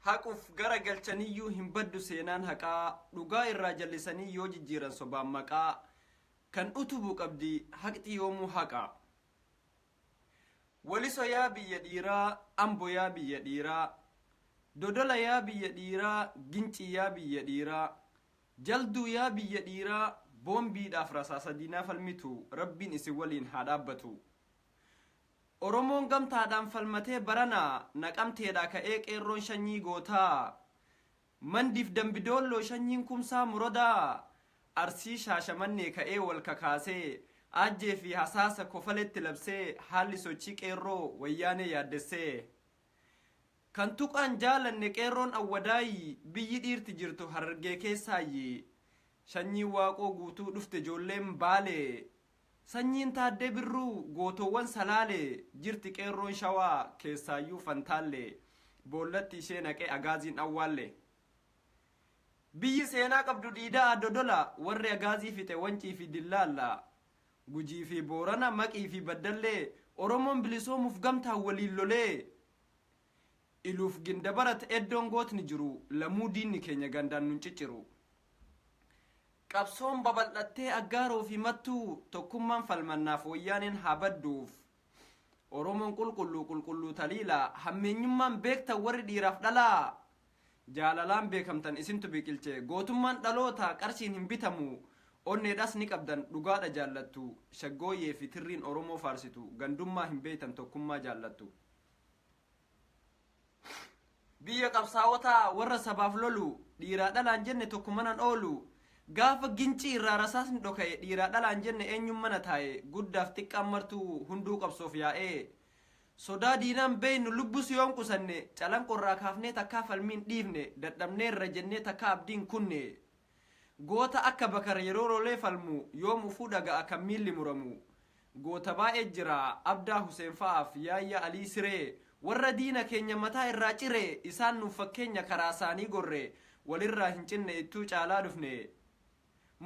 haquuf gara galchaniyyuu hin baddu seenaan haqaa dhugaa irraa jallisanii yoo jijjiiran sobaan maqaa kan utubuu qabdi haqxi yoomuu haqa. Waliso yaa biyya dhiiraa ambo yaa biyya dhiiraa dodola yaa biyya dhiiraa gincii yaa biyya dhiiraa jalduu yaa biyya dhiiraa boombiidhaaf rasaasa diinaa falmitu rabbiin isin waliin haa dhaabbatu. Oromoon gamtaadhaan falmatee baranaa naqamteedha ka'ee qeerroon shanyii gootaa mandiif dambidoolloo shanyiin kumsaa murodaa arsii shaashamannee ka'ee wal kakaasee ajjee fi hasaasa kofaletti labsee haalli sochii qeerroo wayyaanee yaaddessee kan tuqaan jaalanne qeerroon awwadaayi biyyi dhiirti jirtu harargee keessaayyi shanyiin waaqoo guutuu dhufte ijoolleen baalee sanyiin taaddee birruu gootowwan salaale jirti qeerroon shawaa keessaayyuu fantaalle boollatti ishee naqee agaaziin awwaalle. Biyyi seenaa qabdu diidaa dodola warri agaazii fixe wancii fi dillaalla gujii fi boorana maqii fi baddallee oromoon bilisoomuuf gamtaan waliin lolee iluuf gindabarat eddoon gootni jiru lamuu diinni keenya gandaan nun cicciru. Qabsoon babal'attee aggaaroo fi mattuu tokkummaan falmannaaf wayyaaneen haa badduuf oromoon qulqulluu taliila hammeenyummaan beektan warri dhiiraaf dhalaa jaalalaan beekamtan isintu biqilche gootummaan dhaloota qarshiin hin bitamu onneedhas ni qabdan dhugaadha jaallattu shaggooyyee fi tirriin oromoo faarsitu gandummaa hin beektan tokkummaa jaallattu. Biyya qabsaa'otaa warra sabaaf lolu dhiiraa dhalaan jenne tokkummaan oolu gaafa gincii irraa rasaasni dhoka'e dhiiraa dhalaan jenne eenyummana taa'e guddaaf xiqqaan martuu hunduu qabsoof yaa'ee sodaa diinaan beeynu lubbus yoon qusanne calanqorraa kaafnee takkaa falmiin dhiifne dadhabneerra jennee takka abdiin kunne goota akka bakar yeroo rolee falmu yoom ufuu dhaga'a kan miilli muramu goota baay'ee jira abdaa Huseen fa'aaf yaayya alii siree warra diina keenya mataa irraa cire isaan nuuf fakkeenya karaa isaanii gorre walirraa hin cinne ittuu caalaa dhufne.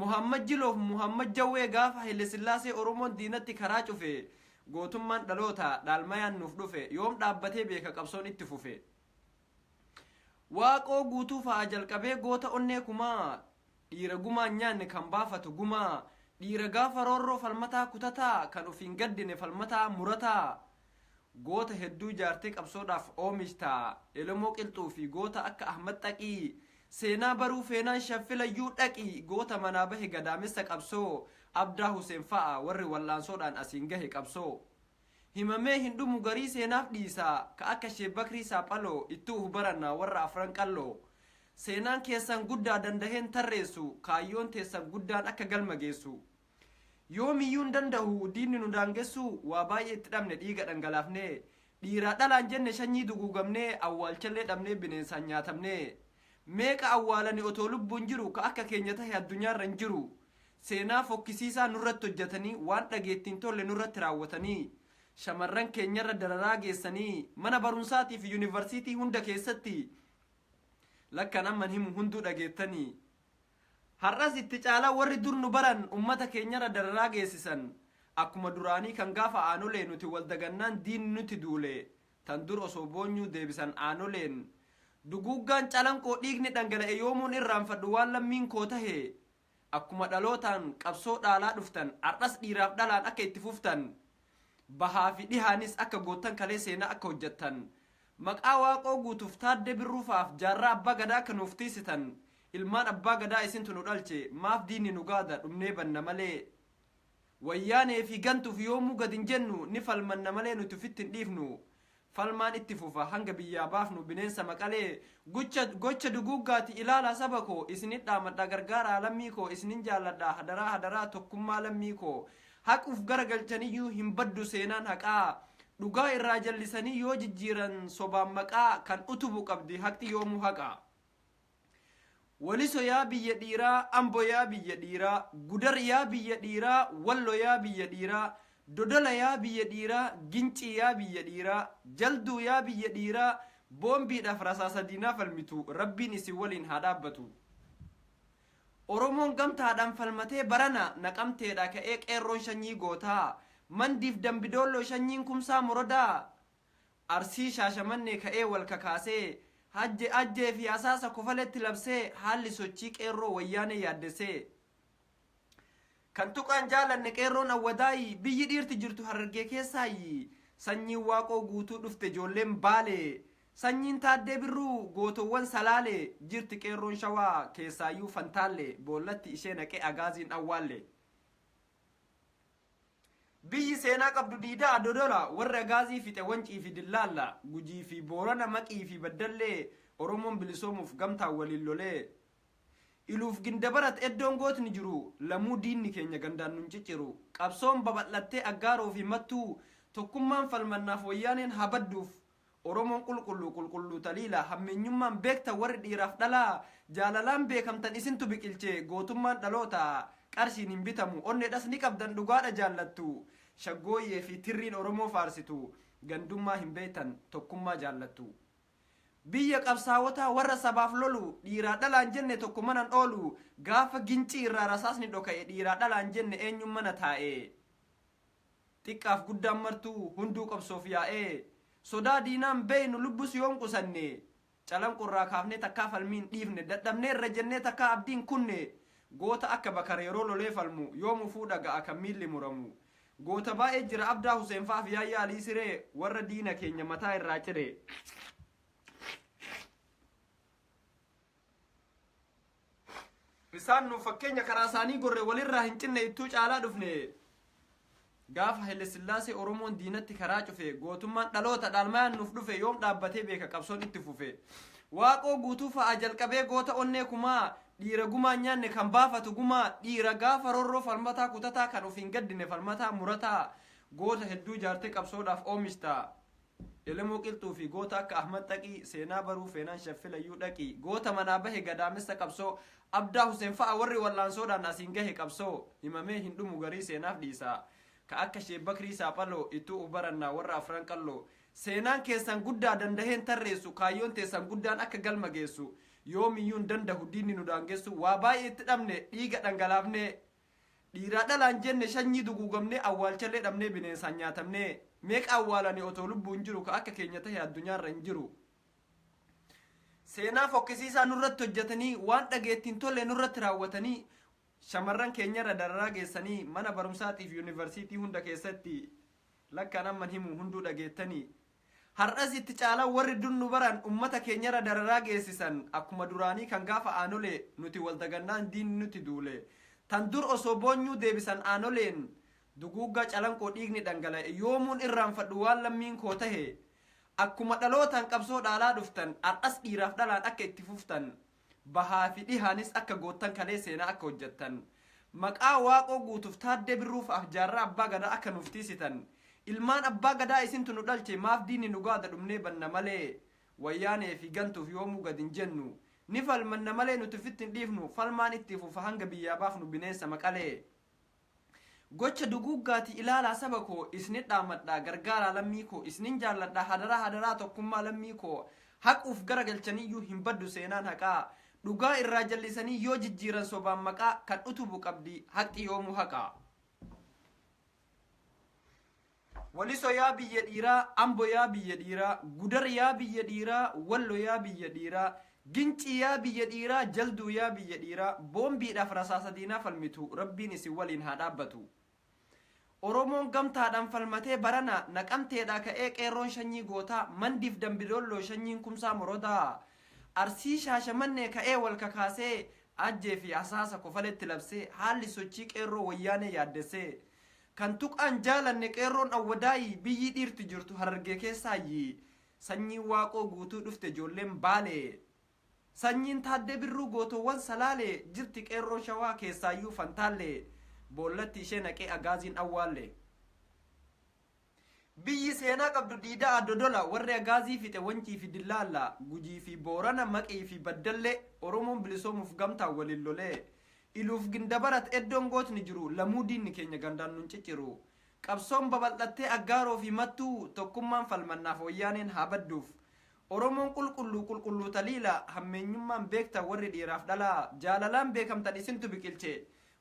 Muhammad Jiloof Muhammad Jawwee gaafa Haile Sillaasee Oromoon diinatti karaa cufe gootummaan dhaloota dhaalmayaan nuuf dhufe yoom dhaabbatee beeka qabsoon itti fufe. Waaqoo guutuu fa'aa jalqabee goota onnee kumaa dhiira gumaan nyaanne kan baafatu gumaa dhiira gaafa roorroo falmataa kutataa kan ofiin gaddine falmataa murataa goota hedduu jaartee qabsoodhaaf oomishtaa Elamoo Qilxuu fi goota akka Ahmad Xaqii seenaa baruu feenaan shaffilayyuu dhaqi goota manaa bahe gadaamessa qabsoo abdaa Huseen fa'a warri wallaansoodhaan asiin gahe qabsoo himamee hin dhumu garii seenaaf dhiisaa ka akka Sheebakrii Saaphaloo ittuu barannaa warra afran qalloo seenaan keessan guddaa dandaheen tarreessu kaayyoon teessan guddaan akka galma geessu yoomiyyuun danda'u diinni nu daangessu waa baay'ee itti dhabne dhiiga dhangalaafne dhiiraa dhalaan jenne shanyii duguugamne awwaalchallee dhabnee bineensaan nyaatamne meeqa awwaalani otoo lubbuun jiru ka akka keenya tahe addunyaarra hin jiru seenaa fokkisiisaa nurratti hojjetanii waan dhageettiin tolle nurratti raawwatanii shamarran keenyarra dararaa geessanii mana barumsaatii fi yuunivarsiitii hunda keessatti lakkan amman himu hunduu dhageettanii har'as itti caalaa warri dur nu baran ummata keenyarra dararaa geessisan akkuma duraanii kan gaafa aanolee nuti waldagannaan diinni nuti duule tan dur osoo boonyuu deebisan aanoleen duguuggaan calanqoo dhiigni dhangala'e yoomuun irraanfadhu waan lammiin koo tahe akkuma dhalootaan qabsoo dhaalaa dhuftan har'as dhiiraaf dhalaan akka itti fuftan bahaa fi dhihaanis akka goottan kalee seenaa akka hojjettan maqaa waaqoo guutuuf taadde birruufaaf jaarraa abbaa gadaa akka nuuf tiisitan ilmaan abbaa gadaa isintu nu dhalche maaf diinni nu gaada dhumnee banna malee wayyaanee fi gantuuf yoomuu gad hin jennu ni falmanna malee nuti ofitti hin dhiifnu falmaan itti fufa hanga biyyaa baafnu bineensa maqalee gocha duguuggaati ilaalaa saba koo isinit dhaamadha gargaaraa lammii koo isinin jaalladha hadaraa tokkummaa lammii koo haquuf gara galchaniyyuu hin baddu seenaan haqaa dhugaa irraa jallisanii yoo jijjiiran sobaan maqaa kan utubu qabdi haqxi yoomuu haqa. Waliso yaa biyya dhiiraa ambo yaa biyya dhiiraa gudar yaa biyya dhiiraa wallo yaa biyya dhiiraa dodola yaa biyya dhiiraa gincii yaa biyya dhiiraa jalduu yaa biyya dhiiraa boombiidhaaf rasaasa diinaa falmitu rabbiin isin waliin haa dhaabbatu. Oromoon gamtaadhaan falmatee barana naqamteedha ka'ee qeerroon shanyii gootaa mandiif dambidoolloo shanyiin kumsaa morodaa arsii shaashamannee ka'ee wal kakaasee ajjee fi asaasa kofaletti labsee haalli sochii qeerroo wayyaanee yaaddesee kan tuqaan jaalanne qeerroon awwadaayi biyyi dhiirti jirtu Harargee keessaayi sanyiin waaqoo guutuu dhufte ijoolleen baale sanyiin taaddee birruu gootowwan salaale jirti qeerroon shawaa keessaayyuu fantaalle boollatti ishee naqee agaaziin awwaalle biyyi seenaa qabdu diidaa dodola warra agaazii fixe wancii fi dillaalla gujii fi boorana maqii fi baddallee oromoon bilisoomuuf gamtaan waliin lolee iluuf gindabarat eddoon gootni jiru lamuu diinni keenya gandaan nun cicciru qabsoon babal'attee aggaaroo fi mattuu tokkummaan falmannaaf wayyaaneen habadduuf oromoon qulqulluu taliila hammeenyummaan beektan warri dhiiraaf dhalaa jaalalaan beekamtan isintu biqilche gootummaan dhaloota qarshiin hin bitamu onneedhas ni qabdan dhugaadha jaallattu shaggooyyee fi tirriin oromoo faarsitu gandummaa hin beektan tokkummaa jaallattu biyya qabsaawwataa warra sabaaf lolu dhiiraa dhalaan jenne tokko manan oolu gaafa gincii irraa rasaasni dhoka'e dhiiraa dhalaan jenne eenyun mana taa'e xiqqaaf guddaan martuu hunduu qabsoof yaa'ee sodaa diinaan beeynu lubbus yoon qusanne calanqurraa kaafnee takkaa falmiin dhiifne dadhabnee irra jennee takkaa abdiin kunne goota akka bakar yeroo lolee falmu yoomuu fuudha ga'a kan miilli muramu goota baay'ee jira abdaa Huseen faaf yaayyaa alii siree warra diina keenya mataa irraa cire isaan nu fakkeenya karaa isaanii gorre walirraa hin cinne ittuu caalaa dhufne gaafa Haile Sillaasee oromoon diinatti karaa cufe gootummaan dhaloota dhaalmayaan nuuf dhufe yoom dhaabbatee beeka qabsoon itti fufe waaqoo guutuu fa'a jalqabee goota onnee kumaa dhiira gumaa nyaanne kan baafatu gumaa dhiira gaafa rorroo falmataa kutataa kan ofiin gaddine falmataa murataa goota hedduu jaartee qabsoodhaaf oomishta elemoo qilxuu fi goota akka Ahmad Taqii seenaa baruu feenaan shaffilayyuu dhaqi goota manaa bahe gadaamessa qabsoo abdaa Huseen fa'a warri wallaansoodhaan asiin gahe qabsoo himamee hin dhumu garii seenaaf dhiisa ka akka sheebbakrii saaphalloo ittuu ubarannaa warra afran qalloo seenaan keessan guddaa dandaheen tarreessu kaayyoon teessan guddaan akka galma geessu yoomiyyuun dandahu diinni nu daangessu waa baay'ee itti dhabne dhiiga dhangalaafne dhiiraa dhalaan jenne shanyii duguugamne awwaalchallee dhabne bineensaan nyaatamne meeqa awwaalanii otoo lubbuu hin jiru ka akka keenya tahe addunyaarra hin jiru seenaa fokkisiisaa nurratti hojjetanii waan dhageettiin tolle nurratti raawwatanii shamarran keenyarra dararaa geessanii mana barumsaatiif yuunivarsiitii hunda keessatti lakkaan amman himu hunduu dhageettanii har'as itti caalaa warri dunnu baran ummata keenyarra dararaa geessisan akkuma duraanii kan gaafa aanolee nuti waldagannaan diinni nuti duule tan dur osoo boonyuu deebisan aanoleen duguuggaa calanqoo dhiigni dhangala'e yoomuun irraanfadhu waan lammiin koo tahe akkuma dhalootaan qabsoo dhaalaa dhuftan har'as dhiiraaf dhalaan akka itti fuftan bahaa fi dhihaanis akka goottan kalee seenaa akka hojjettan maqaa waaqoo guutuuf taaddee birruuf jaarraa abbaa gadaa akka nuuf tiisitan ilmaan abbaa gadaa isintu nu dhalche maaf diinni nu gaada dhumnee banna malee wayyaanee fi gantuuf yoomuu gad hin jennu ni falmanna malee nuti fitti hin dhiifnu falmaan itti fufa hanga biyyaa baafnu bineensa maqalee gocha duguuggaati ilaalaa saba koo isnin dhaamadhaa gargaaraa lammii koo isnin jaalladhaa hadaraa tokkummaa lammii koo haquuf gara galchaniyyuu hin baddu seenaan haqaa dhugaa irraa jallisanii yoo jijjiiran sobaan maqaa kan utubu qabdi haqi yoomuu haqaa waliso yaa biyya dhiiraa ambo yaa biyya dhiiraa gudar yaa biyya dhiiraa wallo yaa biyya dhiiraa gincii yaa biyya dhiiraa jalduu yaa biyya dhiiraa boombiidhaaf rasaasa diinaa falmitu rabbiin isin waliin haa dhaabbatu oromoon gamtaadhaan falmatee barana naqamteedhaa ka'ee qeerroon shanyii gootaa mandiif dambidolloo shanyiin kumsaa morodaa arsii shaashamannee ka'ee wal kakaasee ajjee fi asaasa kofaletti labsee haalli sochii qeerroo wayyaanee yaaddessee kan tuqaan jaalanne qeerroon awwadaayi biyyi dhiirti jirtu Harargee keessaayyi sanyiin waaqoo guutuu dhufte ijoolleen baale sanyiin taaddee birruu gootowwan salaale jirti qeerroon shawaa keessaayyuu fantaalle boollatti ishee naqee agaaziin awwaalle biyyi seenaa qabdu diidaa dodola warri agaazii fixe wancii fi dillaalla gujii fi boorana maqii fi baddalle oromoon bilisoomuuf gamtaan waliin lolee iluuf gindabarat eddoon gootni jiru lamuu diinni keenya gandaan nun cicciru qabsoon babal'attee aggaaroo fi mattuu tokkummaan falmannaaf wayyaaneen haa badduuf oromoon qulqulluu taliila hammeenyummaan beektan warri dhiiraaf dhalaa jaalalaan beekamtan isintu biqilche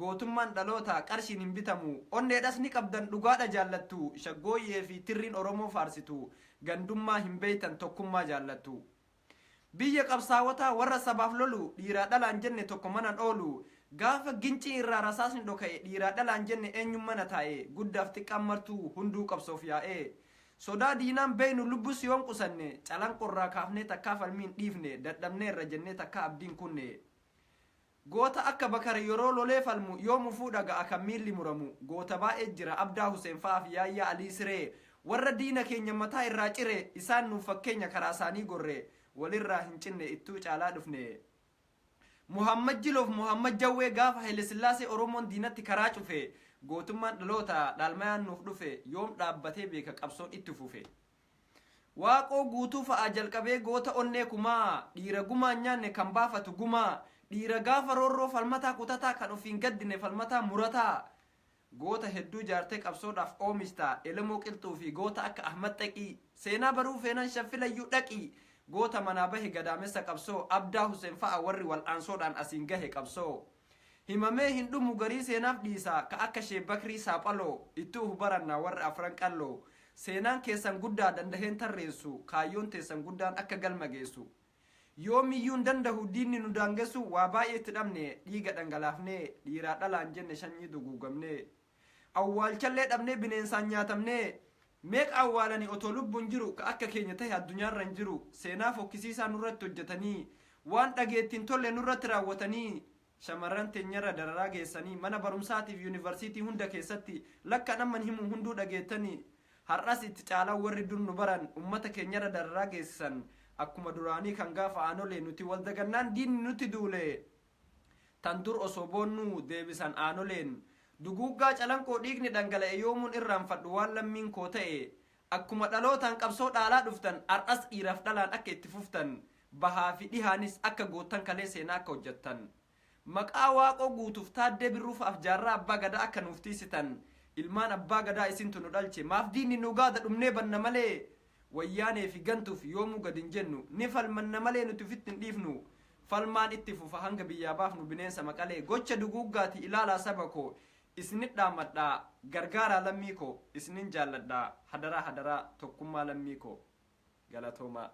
gootummaan dhaloota qarshiin hin bitamu onneedhas ni qabdan dhugaadha jaallattu shaggooyyee fi tirriin oromoo faarsitu gandummaa hin beektan tokkummaa jaallattu biyya qabsaawwataa warra sabaaf lolu dhiiraa dhalaan jenne tokko manan oolu gaafa gincii irraa rasaasni dhoka'e dhiiraa dhalaan jenne eenyummana taa'e guddaaf xiqqaan martuu hunduu qabsoof yaa'e sodaa diinaan beeynu lubbus yoon qusanne calanqorraa kaafnee takkaa falmiin dhiifne dadhabnee irra jennee takka abdiin kunne goota akka bakar yeroo lolee falmu yoomu fuudhaga akka miilli muramu goota baay'ee jira abdaa Huseen fa'aaf yaayyaa Alii Siree warra diina keenya mataa irraa cire isaan nuuf fakkeenya karaa isaanii gorre walirraa hin cinne ittuu caalaa dhufne Muhammad Jiloof Muhammad Jawwee gaafa Haile Sillaasee Oromoon diinatti karaa cufe gootummaan dhaloota dhaalmayaan nuuf dhufe yoom dhaabbatee beeka qabsoon itti fufe waaqoo guutuu fa'aa jalqabee goota onnee kumaa dhiira gumaa nyaanne kan baafatu gumaa dhiira gaafa roorroo falmataa kutataa kan ofiin gaddine falmataa murataa goota hedduu jaartee qabsoodhaaf oomishtaa elemoo qilxuu fi goota akka Ahmad Xaqii seenaa baruu feenan shaffilayyuu dhaqii goota manaa bahe gadaamessa qabsoo abdaa Huseen fa'a warri wal'aansoodhaan asiin gahe qabsoo himamee hin dhumu garii seenaaf dhiisaa ka akka Sheek Bakrii Saaphaloo ittuu hubarannaa warra afran qalloo seenaan keessan guddaa dandaheen tarreessu kaayyoon teessan guddaan akka galma geessu yoomiyyuun dandahu diinni nu daangessu waa baay'eetti dhabne dhiiga dhangalaafne dhiiraa dhalaan jenne shanyii duguugamne awwaalchallee dhabne bineensaan nyaatamne meeqa awwaalanii otoo lubbuun jiru ka akka keenya tahe addunyaarra hin jiru seenaa fokkisiisaa nurratti hojjetanii waan dhageettiin tolle nurratti raawwatanii shamarran teenyarra dararaa geessanii mana barumsaatiif yuunivarsiitii hunda keessatti lakka namman himu hunduu dhageettanii har'as itti caalaa warri dur nu baran ummata keenyarra dararaa geessisan akkuma duraanii kan gaafa aanolee nuti waldagannaan diinni nutti duule tan dur osoo boonnuu deebisan aanoleen duguuggaa calanqoo dhiigni dhangala'e yoomuun irraanfadhu waan lammiin koo ta'e akkuma dhalootaan qabsoo dhaalaa dhuftan har'as dhiiraaf dhalaan akka itti fuftan bahaa fi dhihaanis akka goottan kalee seenaa akka hojjettan maqaa waaqoo guutuuf taaddee birruufaaf jaarraa abbaa gadaa akka nuuf tiisitan ilmaan abbaa gadaa isintu nu dhalche maaf diinni nu gaada dhumnee banna malee wayyaanee fi gantuuf yoomuu gad hin jennu ni falmanna malee nuti ufitti hin dhiifnu falmaan itti fufa hanga biyyaa baafnu bineensa maqalee gocha duguuggaati ilaalaa saba koo isinit dhaamadhaa gargaaraa lammii koo isinin jaalladhaa hadaraa tokkummaa lammii koo galatoomaa